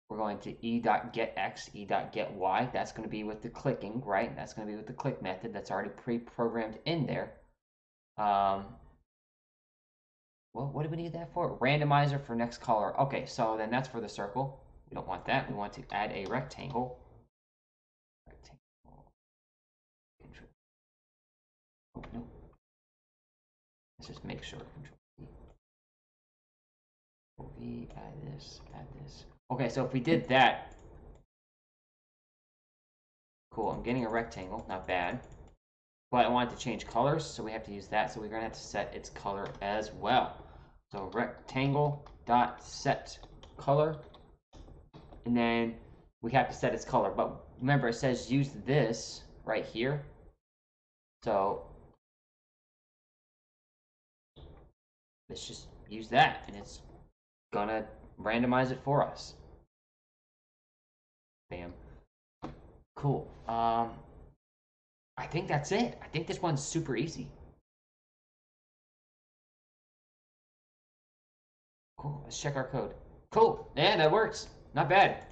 Speaker 1: we're going to e.getX, e.getY. That's going to be with the clicking, right? That's going to be with the click method. That's already pre-programmed in there. Well, what do we need that for? Randomizer for next color. Okay, so then that's for the circle. We don't want that. We want to add a rectangle. Control. Oh, no. Let's just make sure. Control V. Add this. Okay, so if we did that, cool. I'm getting a rectangle. Not bad. But I want it to change colors, so we have to use that. So we're going to have to set its color as well. So rectangle dot set color, and then we have to set its color. But remember, it says use this right here. So let's just use that, and it's gonna randomize it for us. Bam. Cool. I think that's it. I think this one's super easy. Cool. Let's check our code. Cool. Yeah, that works. Not bad.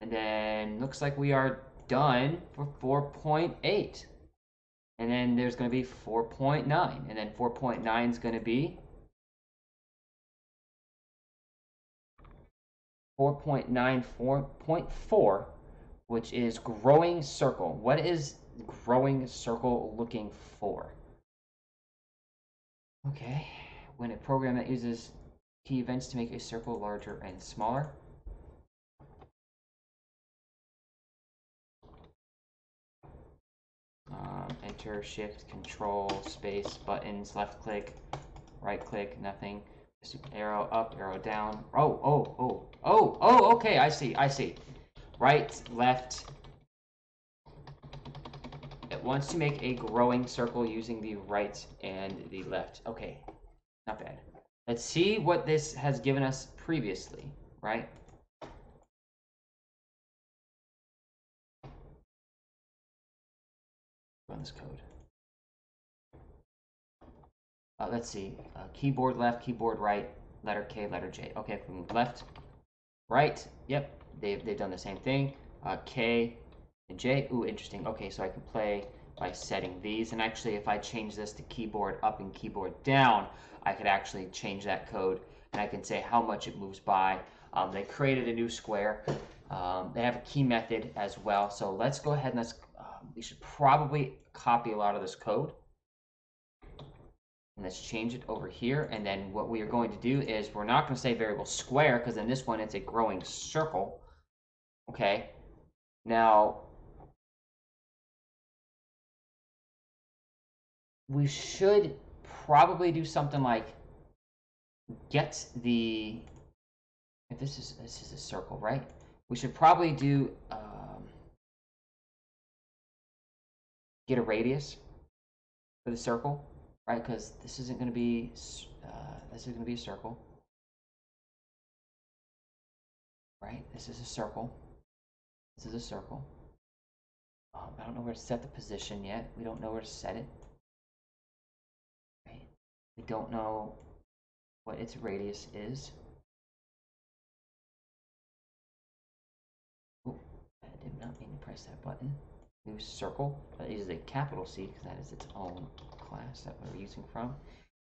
Speaker 1: And then looks like we are done for 4.8. And then there's going to be 4.9. And then 4.9 is going to be 4.94.4, which is growing circle. What is growing circle looking for? Okay, when a program that uses key events to make a circle larger and smaller. Enter, shift, control, space, buttons, left click, right click, nothing. Arrow up, arrow down. Okay, I see. Right, left. It wants to make a growing circle using the right and the left. Okay, not bad. Let's see what this has given us previously, right? Run this code. Let's see. Keyboard left, keyboard right, letter K, letter J. Okay, if we move left, right. Yep, they've done the same thing. K and J. Ooh, interesting. Okay, so I can play by setting these. And actually, if I change this to keyboard up and keyboard down, I could actually change that code. And I can say how much it moves by. They created a new square. They have a key method as well. So let's go ahead and we should probably copy a lot of this code. And let's change it over here. And then what we are going to do is we're not going to say variable square, because in this one it's a growing circle. Okay. Now, we should probably do something like get the, if this is a circle, right? We should probably do get a radius for the circle, right? Because this isn't going to be this is going to be a circle, right? This is a circle. This is a circle. I don't know where to set the position yet. We don't know where to set it. Right? We don't know what its radius is. Oh, I did not mean to press that button. New circle. That uses a capital C because that is its own class that we're using from.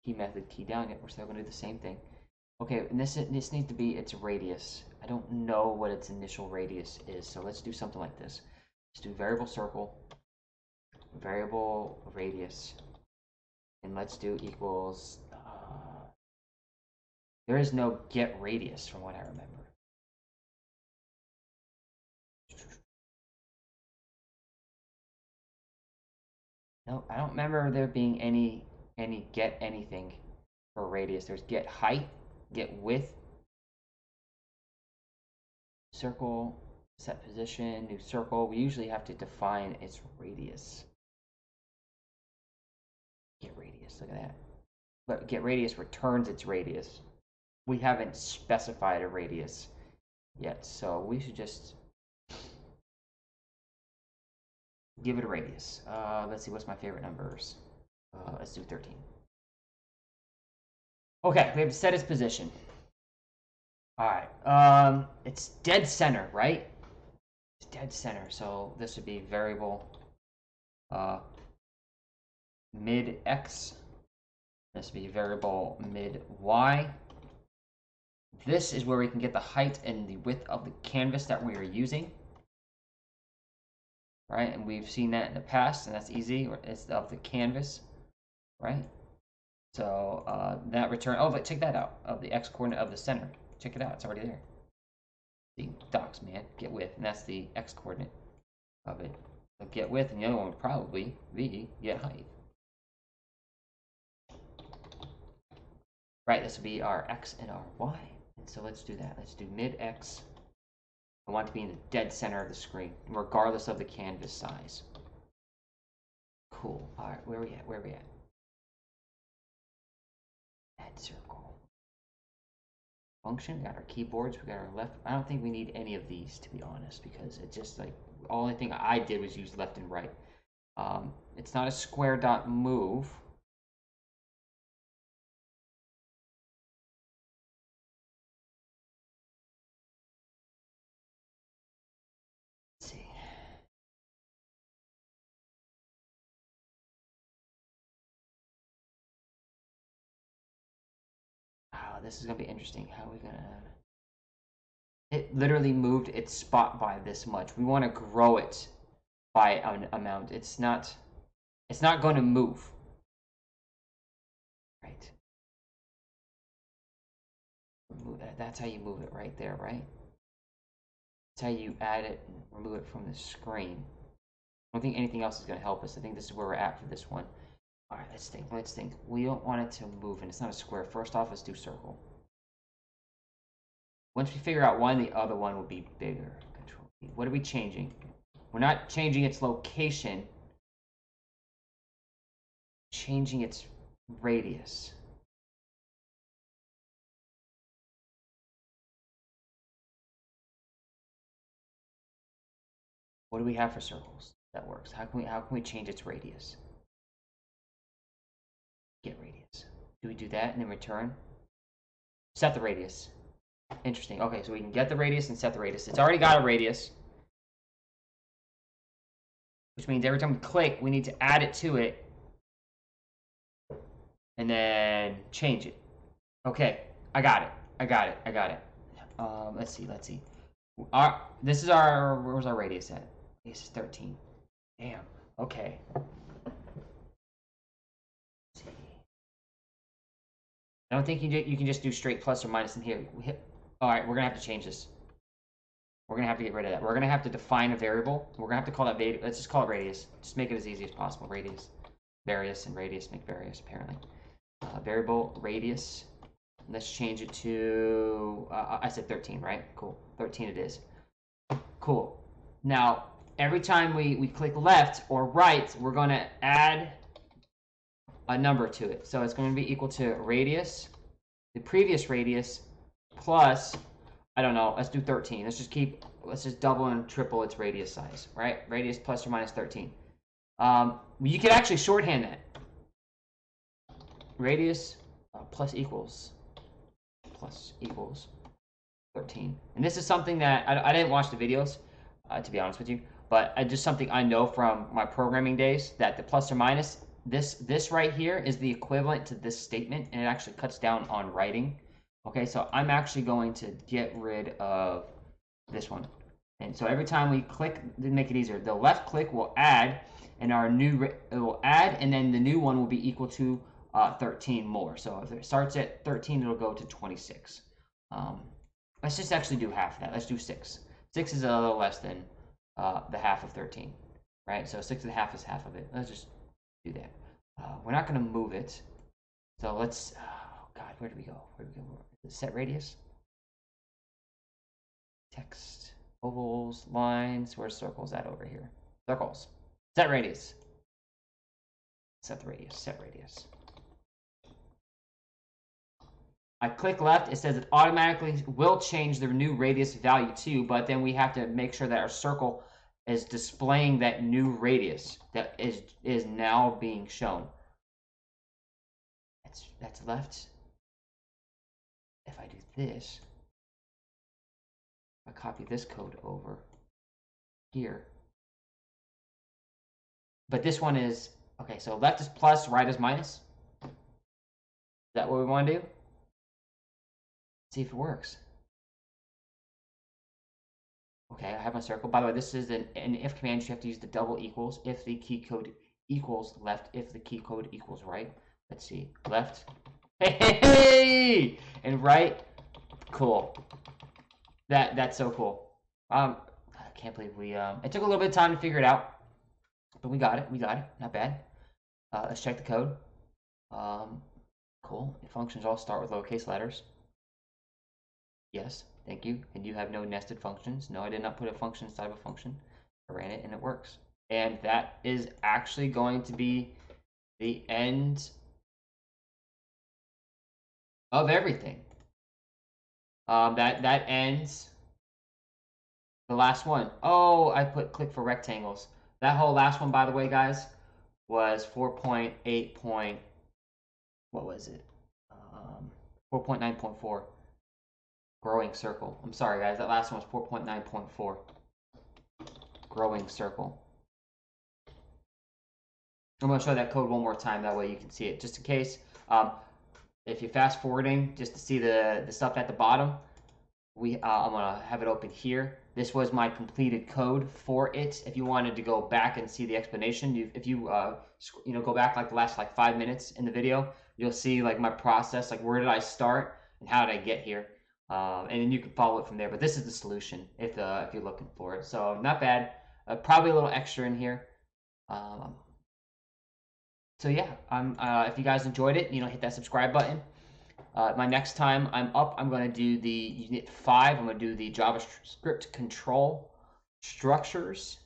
Speaker 1: Key method, key down. Yet we're still going to do the same thing. Okay, and this needs to be its radius. I don't know what its initial radius is, so let's do something like this. Let's do variable circle, variable radius, and let's do equals. There is no get radius from what I remember. No, I don't remember there being any get anything for radius. There's get height, get width, circle, set position, new circle. We usually have to define its radius. Get radius, look at that. But get radius returns its radius. We haven't specified a radius yet, so we should just give it a radius. Let's see, what's my favorite numbers? Let's do 13. Okay, we have to set its position. All right, it's dead center, right? It's dead center, so this would be variable mid x. This would be variable mid y. This is where we can get the height and the width of the canvas that we are using. Right, and we've seen that in the past, and that's easy. It's of the canvas, right? So that return, oh, but check that out, of the x coordinate of the center. Check it out, it's already there. The docs, man, get width, and that's the x coordinate of it. So get width, and the other one would probably be get height. Right, this would be our x and our y. And so let's do that. Let's do mid x. I want it to be in the dead center of the screen, regardless of the canvas size. Cool. All right, where are we at? Where are we at? Add circle. Function, we got our keyboards, we got our left. I don't think we need any of these, to be honest, because it's just like, the only thing I did was use left and right. It's not a square dot move. This is gonna be interesting. How are we gonna? It literally moved its spot by this much. We want to grow it by an amount. It's not going to move. Right. That's how you move it right there, right? That's how you add it and remove it from the screen. I don't think anything else is going to help us. I think this is where we're at for this one. All right, let's think. We don't want it to move, and it's not a square. First off, let's do circle. Once we figure out one, the other one will be bigger. Control V. What are we changing? We're not changing its location. Changing its radius. What do we have for circles that works? How can we change its radius? Get radius. Do we do that and then return? Set the radius. Interesting. Okay, so we can get the radius and set the radius. It's already got a radius, which means every time we click, we need to add it to it and then change it. Okay, I got it. Let's see. This is where's our radius at? Radius is 13. Damn. Okay. Let's see. I don't think you can just do straight plus or minus in here. All right, we're gonna have to change this. We're gonna have to get rid of that. We're gonna have to define a variable. We're gonna have to call that let's just call it radius. Just make it as easy as possible. Radius, various, and radius make various apparently. Variable radius. Let's change it to I said 13, right? Cool. 13 it is. Cool. Now every time we click left or right, we're gonna add a number to it. So it's going to be equal to radius, the previous radius, plus, I don't know, let's do 13. Let's just double and triple its radius size, right? Radius plus or minus 13. You could actually shorthand that. Radius plus equals 13. And this is something that I didn't watch the videos, to be honest with you, but just something I know from my programming days, that the plus or minus, this right here is the equivalent to this statement, and it actually cuts down on writing. Okay, so I'm actually going to get rid of this one. And so every time we click, to make it easier, the left click will add, and it will add, and then the new one will be equal to 13 more. So if it starts at 13, it'll go to 26. Let's just actually do half of that. Let's do 6. 6 is a little less than the half of 13, right? So 6 and a half is half of it. Let's just do that. We're not going to move it. So let's, oh God, where do we go? Set radius? Text, ovals, lines. Where's circles at over here? Circles. Set radius. Set the radius. Set radius. I click left. It says it automatically will change the new radius value too, but then we have to make sure that our circle is displaying that new radius that is now being shown. That's left. If I do this, I copy this code over here. But this one is, okay, so left is plus, right is minus. Is that what we want to do? See if it works. Okay, I have my circle. By the way, this is an if command. You have to use the double equals. If the key code equals left, if the key code equals right. Let's see. Left. Hey! And right. Cool. That's so cool. I can't believe we it took a little bit of time to figure it out, but we got it. Not bad. Let's check the code. Cool. The functions all start with lowercase letters. Yes, thank you. And you have no nested functions. No, I did not put a function inside of a function. I ran it and it works. And that is actually going to be the end of everything. That ends the last one. Oh, I put click for rectangles. That whole last one, by the way, guys, was 4.8. What was it? 4.9.4. Growing circle. I'm sorry, guys. That last one was 4.9.4. Growing circle. I'm going to show that code one more time. That way you can see it, just in case. if you're fast forwarding just to see the stuff at the bottom, I'm gonna have it open here. This was my completed code for it. If you wanted to go back and see the explanation, if you go back like the last like 5 minutes in the video, you'll see like my process, like where did I start and how did I get here, and then you can follow it from there. But this is the solution if you're looking for it. So not bad. Probably a little extra in here. So yeah, if you guys enjoyed it, hit that subscribe button. My next time I'm up, I'm going to do the Unit 5. I'm going to do the JavaScript control structures.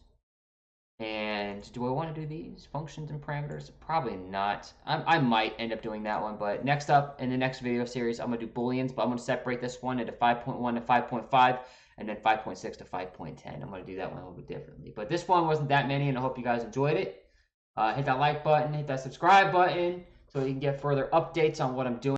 Speaker 1: And do I want to do these functions and parameters? Probably not. I might end up doing that one. But next up, in the next video series, I'm going to do Booleans. But I'm going to separate this one into 5.1 to 5.5 and then 5.6 to 5.10. I'm going to do that one a little bit differently. But this one wasn't that many, and I hope you guys enjoyed it. Hit that like button, hit that subscribe button so you can get further updates on what I'm doing.